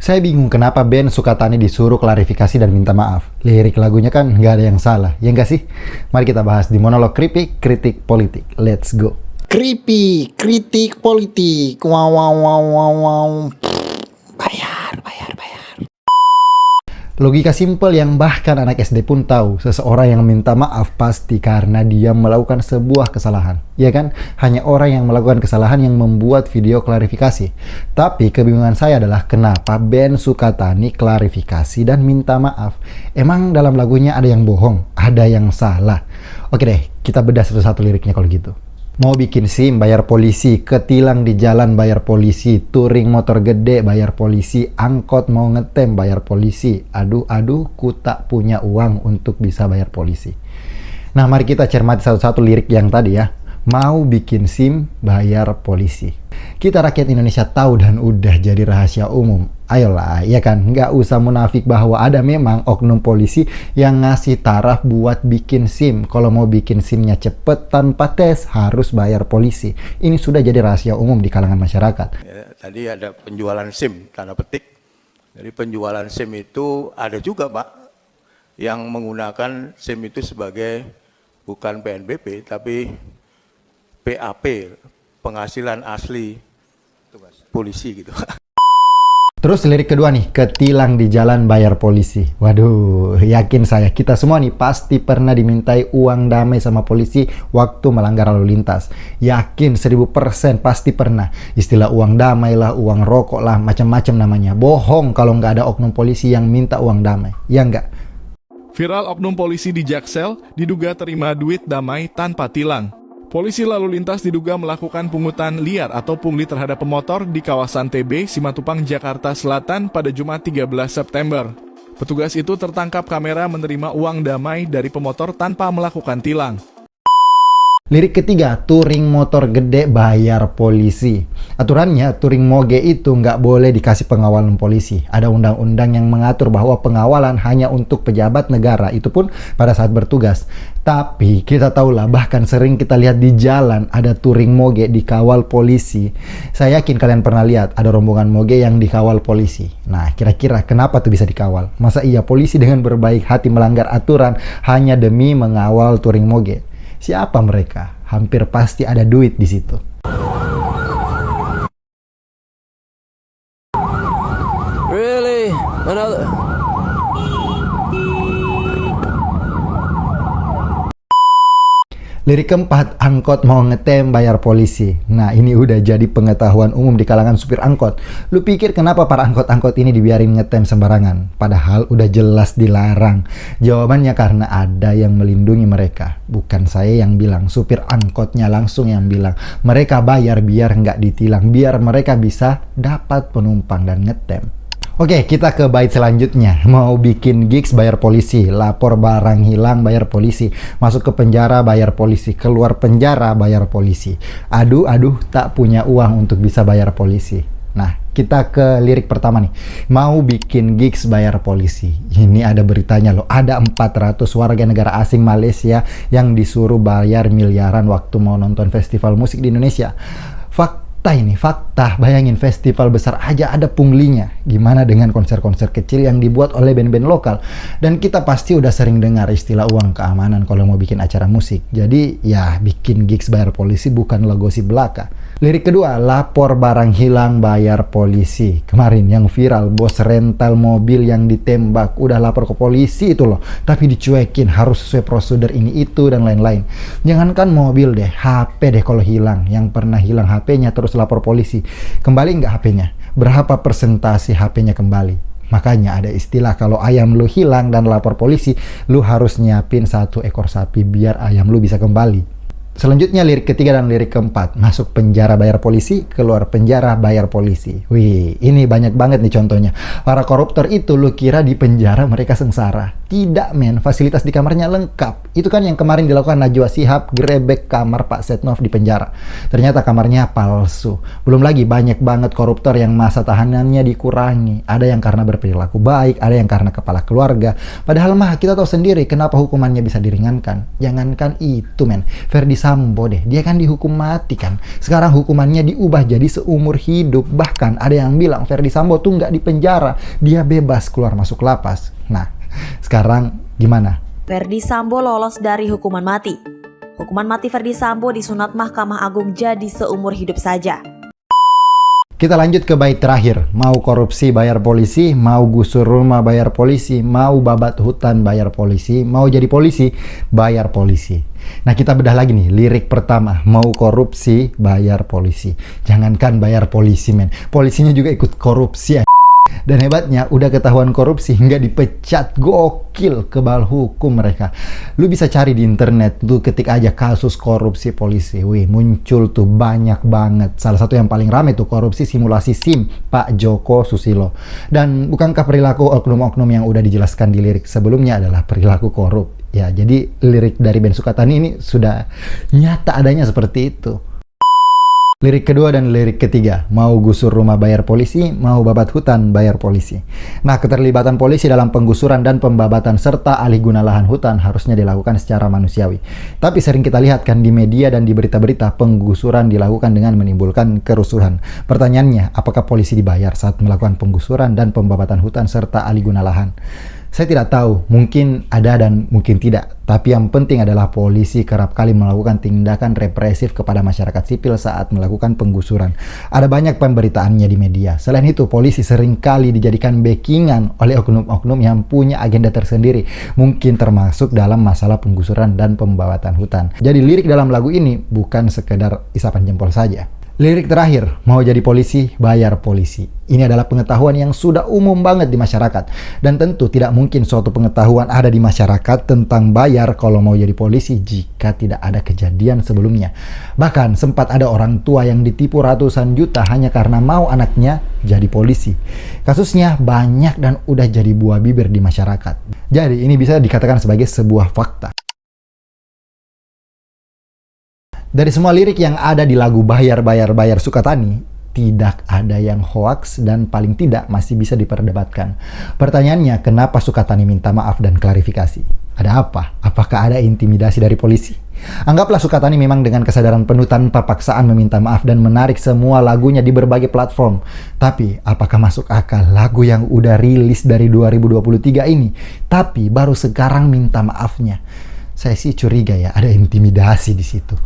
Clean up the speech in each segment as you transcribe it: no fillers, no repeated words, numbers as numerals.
Saya bingung kenapa band Sukatani disuruh klarifikasi dan minta maaf. Lirik lagunya kan nggak ada yang salah, ya nggak sih? Mari kita bahas di monolog Kripik, kritik politik. Let's go. Kripik, kritik politik. Wow, wow, wow, wow, wow. Bayar. Logika simpel yang bahkan anak SD pun tahu, seseorang yang minta maaf pasti karena dia melakukan sebuah kesalahan. Ya kan? Hanya orang yang melakukan kesalahan yang membuat video klarifikasi. Tapi kebingungan saya adalah kenapa band Sukatani klarifikasi dan minta maaf. Emang dalam lagunya ada yang bohong? Ada yang salah? Oke deh, kita bedah satu-satu liriknya kalau gitu. Mau bikin SIM bayar polisi, ketilang di jalan bayar polisi, touring motor gede bayar polisi, angkot mau ngetem bayar polisi. Aduh, ku tak punya uang untuk bisa bayar polisi. Nah, mari kita cermati satu-satu lirik yang tadi ya. Mau bikin SIM bayar polisi. Kita rakyat Indonesia tahu dan udah jadi rahasia umum. Ayolah, ya kan? Nggak usah munafik bahwa ada memang oknum polisi yang ngasih taraf buat bikin SIM. Kalau mau bikin SIM-nya cepet tanpa tes, harus bayar polisi. Ini sudah jadi rahasia umum di kalangan masyarakat. Ya, tadi ada penjualan SIM, tanda petik. Jadi penjualan SIM itu ada juga, Pak, yang menggunakan SIM itu sebagai bukan PNBP, tapi PAP, penghasilan asli polisi gitu. Terus lirik kedua nih, ketilang di jalan bayar polisi. Waduh, yakin saya kita semua nih pasti pernah dimintai uang damai sama polisi waktu melanggar lalu lintas. Yakin 1000% pasti pernah. Istilah uang damai lah, uang rokok lah, macam-macam namanya. Bohong kalau nggak ada oknum polisi yang minta uang damai. Ya nggak? Viral oknum polisi di Jaksel diduga terima duit damai tanpa tilang. Polisi lalu lintas diduga melakukan pungutan liar atau pungli terhadap pemotor di kawasan TB, Simatupang, Jakarta Selatan pada Jumat 13 September. Petugas itu tertangkap kamera menerima uang damai dari pemotor tanpa melakukan tilang. Lirik ketiga, touring motor gede bayar polisi. Aturannya, touring moge itu nggak boleh dikasih pengawalan polisi. Ada undang-undang yang mengatur bahwa pengawalan hanya untuk pejabat negara, itu pun pada saat bertugas. Tapi kita tahulah, bahkan sering kita lihat di jalan ada touring moge dikawal polisi. Saya yakin kalian pernah lihat ada rombongan moge yang dikawal polisi. Nah, kira-kira kenapa tuh bisa dikawal? Masa iya polisi dengan berbaik hati melanggar aturan hanya demi mengawal touring moge? Siapa mereka? Hampir pasti ada duit di situ. Really? Lirik keempat, angkot mau ngetem bayar polisi. Nah, ini udah jadi pengetahuan umum di kalangan supir angkot. Lu pikir kenapa para angkot-angkot ini dibiarin ngetem sembarangan? Padahal udah jelas dilarang. Jawabannya karena ada yang melindungi mereka. Bukan saya yang bilang, supir angkotnya langsung yang bilang. Mereka bayar biar nggak ditilang, biar mereka bisa dapat penumpang dan ngetem. Oke, kita ke bait selanjutnya. Mau bikin gigs bayar polisi, lapor barang hilang bayar polisi, masuk ke penjara bayar polisi, keluar penjara bayar polisi. Aduh, tak punya uang untuk bisa bayar polisi. Nah, kita ke lirik pertama nih. Mau bikin gigs bayar polisi. Ini ada beritanya loh. Ada 400 warga negara asing Malaysia yang disuruh bayar miliaran waktu mau nonton festival musik di Indonesia. Fakta, bayangin festival besar aja ada punglinya. Gimana dengan konser-konser kecil yang dibuat oleh band-band lokal? Dan kita pasti udah sering dengar istilah uang keamanan kalau mau bikin acara musik. Jadi ya bikin gigs bayar polisi bukanlah gosip belaka. Lirik kedua, lapor barang hilang bayar polisi. Kemarin yang viral, bos rental mobil yang ditembak, udah lapor ke polisi itu loh. Tapi dicuekin, harus sesuai prosedur ini itu dan lain-lain. Jangankan mobil deh, HP deh kalau hilang. Yang pernah hilang HP-nya terus lapor polisi. Kembali nggak HP-nya? Berapa persentase HP-nya kembali? Makanya ada istilah kalau ayam lu hilang dan lapor polisi, lu harus nyiapin 1 ekor sapi biar ayam lu bisa kembali. Selanjutnya lirik ketiga dan lirik keempat. Masuk penjara bayar polisi, keluar penjara bayar polisi. Wih, ini banyak banget nih contohnya. Para koruptor itu lu kira di penjara mereka sengsara. Tidak men, fasilitas di kamarnya lengkap. Itu kan yang kemarin dilakukan Najwa Shihab, grebek kamar Pak Setnov di penjara. Ternyata kamarnya palsu. Belum lagi banyak banget koruptor yang masa tahanannya dikurangi. Ada yang karena berperilaku baik, ada yang karena kepala keluarga. Padahal mah kita tahu sendiri kenapa hukumannya bisa diringankan. Jangankan itu men, Verdi Sambo deh, dia kan dihukum mati kan. Sekarang hukumannya diubah jadi seumur hidup. Bahkan ada yang bilang Ferdy Sambo tuh nggak dipenjara, dia bebas keluar masuk lapas. Nah, sekarang gimana? Ferdy Sambo lolos dari hukuman mati. Hukuman mati Ferdy Sambo disunat Mahkamah Agung jadi seumur hidup saja. Kita lanjut ke bait terakhir. Mau korupsi bayar polisi, mau gusur rumah bayar polisi, mau babat hutan bayar polisi, mau jadi polisi bayar polisi. Nah, kita bedah lagi nih lirik pertama. Mau korupsi bayar polisi. Jangankan bayar polisi, men, polisinya juga ikut korupsi. Dan hebatnya udah ketahuan korupsi nggak dipecat, gokil, kebal hukum mereka. Lu bisa cari di internet tuh, ketik aja kasus korupsi polisi, wih muncul tuh banyak banget. Salah satu yang paling rame tuh korupsi simulasi SIM Pak Joko Susilo. Dan bukankah perilaku oknum-oknum yang udah dijelaskan di lirik sebelumnya adalah perilaku korup? Ya, jadi lirik dari Ben Sukatani ini sudah nyata adanya seperti itu. Lirik kedua dan lirik ketiga, mau gusur rumah bayar polisi, mau babat hutan bayar polisi. Nah, keterlibatan polisi dalam penggusuran dan pembabatan serta alih guna lahan hutan harusnya dilakukan secara manusiawi. Tapi sering kita lihat kan di media dan di berita-berita penggusuran dilakukan dengan menimbulkan kerusuhan. Pertanyaannya, apakah polisi dibayar saat melakukan penggusuran dan pembabatan hutan serta alih guna lahan? Saya tidak tahu, mungkin ada dan mungkin tidak. Tapi yang penting adalah polisi kerap kali melakukan tindakan represif kepada masyarakat sipil saat melakukan penggusuran. Ada banyak pemberitaannya di media. Selain itu, polisi sering kali dijadikan backingan oleh oknum-oknum yang punya agenda tersendiri. Mungkin termasuk dalam masalah penggusuran dan pembabatan hutan. Jadi lirik dalam lagu ini bukan sekedar isapan jempol saja. Lirik terakhir, mau jadi polisi, bayar polisi. Ini adalah pengetahuan yang sudah umum banget di masyarakat. Dan tentu tidak mungkin suatu pengetahuan ada di masyarakat tentang bayar kalau mau jadi polisi jika tidak ada kejadian sebelumnya. Bahkan sempat ada orang tua yang ditipu ratusan juta hanya karena mau anaknya jadi polisi. Kasusnya banyak dan udah jadi buah bibir di masyarakat. Jadi ini bisa dikatakan sebagai sebuah fakta. Dari semua lirik yang ada di lagu Bayar Sukatani, tidak ada yang hoaks dan paling tidak masih bisa diperdebatkan. Pertanyaannya, kenapa Sukatani minta maaf dan klarifikasi? Ada apa? Apakah ada intimidasi dari polisi? Anggaplah Sukatani memang dengan kesadaran penuh tanpa paksaan meminta maaf dan menarik semua lagunya di berbagai platform. Tapi, apakah masuk akal lagu yang udah rilis dari 2023 ini, tapi baru sekarang minta maafnya? Saya sih curiga ya, ada intimidasi di situ.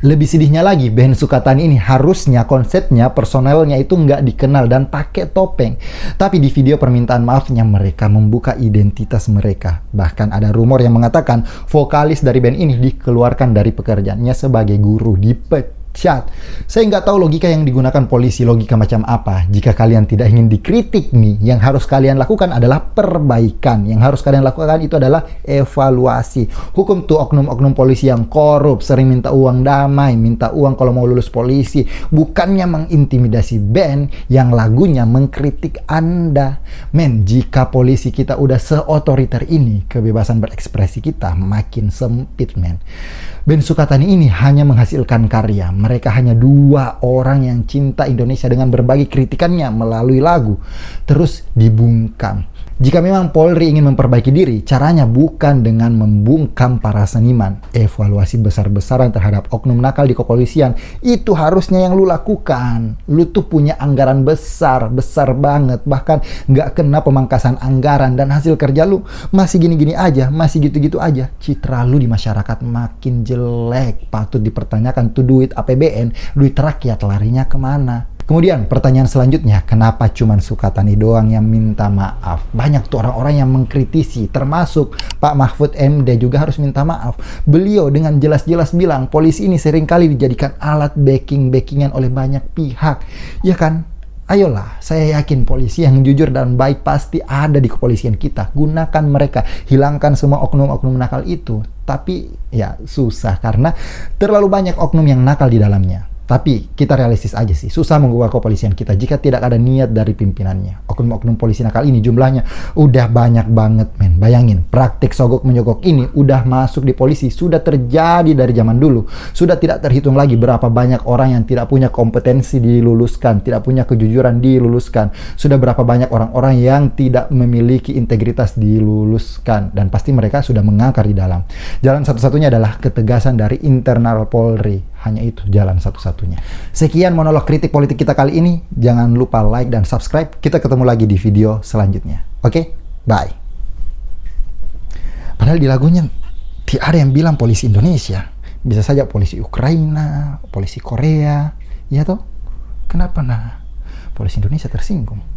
Lebih sedihnya lagi, band Sukatani ini harusnya konsepnya personelnya itu nggak dikenal dan pakai topeng. Tapi di video permintaan maafnya mereka membuka identitas mereka. Bahkan ada rumor yang mengatakan vokalis dari band ini dikeluarkan dari pekerjaannya sebagai guru, dipecat. Saya nggak tahu logika yang digunakan polisi, logika macam apa. Jika kalian tidak ingin dikritik nih, yang harus kalian lakukan adalah perbaikan. Yang harus kalian lakukan itu adalah evaluasi. Hukum tuh oknum-oknum polisi yang korup, sering minta uang damai, minta uang kalau mau lulus polisi. Bukannya mengintimidasi band yang lagunya mengkritik Anda. Men, jika polisi kita udah seotoriter ini, kebebasan berekspresi kita makin sempit, men. Band Sukatani ini hanya menghasilkan karya. Mereka hanya 2 orang yang cinta Indonesia dengan berbagi kritikannya melalui lagu. Terus dibungkam. Jika memang Polri ingin memperbaiki diri, caranya bukan dengan membungkam para seniman. Evaluasi besar-besaran terhadap oknum nakal di kepolisian, itu harusnya yang lu lakukan. Lu tuh punya anggaran besar banget. Bahkan nggak kena pemangkasan anggaran dan hasil kerja lu masih gini-gini aja, masih gitu-gitu aja. Citra lu di masyarakat makin jelek. Patut dipertanyakan tuh duit APBN, duit rakyat larinya kemana? Kemudian pertanyaan selanjutnya, kenapa cuman Sukatani doang yang minta maaf? Banyak tuh orang-orang yang mengkritisi, termasuk Pak Mahfud MD juga harus minta maaf. Beliau dengan jelas-jelas bilang polisi ini seringkali dijadikan alat backing-backingan oleh banyak pihak. Ya kan? Ayolah, saya yakin polisi yang jujur dan baik pasti ada di kepolisian kita. Gunakan mereka, hilangkan semua oknum-oknum nakal itu. Tapi ya susah karena terlalu banyak oknum yang nakal di dalamnya. Tapi kita realistis aja sih, susah mengubah kepolisian kita jika tidak ada niat dari pimpinannya. Oknum-oknum polisi nakal ini jumlahnya udah banyak banget, men. Bayangin, praktik sogok menyogok ini udah masuk di polisi, sudah terjadi dari zaman dulu. Sudah tidak terhitung lagi berapa banyak orang yang tidak punya kompetensi diluluskan, tidak punya kejujuran diluluskan. Sudah berapa banyak orang-orang yang tidak memiliki integritas diluluskan. Dan pasti mereka sudah mengakar di dalam. Jalan satu-satunya adalah ketegasan dari internal Polri. Hanya itu jalan satu-satunya. Sekian monolog kritik politik kita kali ini. Jangan lupa like dan subscribe. Kita ketemu lagi di video selanjutnya. Oke? Bye. Padahal di lagunya tidak ada yang bilang polisi Indonesia. Bisa saja polisi Ukraina, polisi Korea. Ya toh? Kenapa polisi Indonesia tersinggung?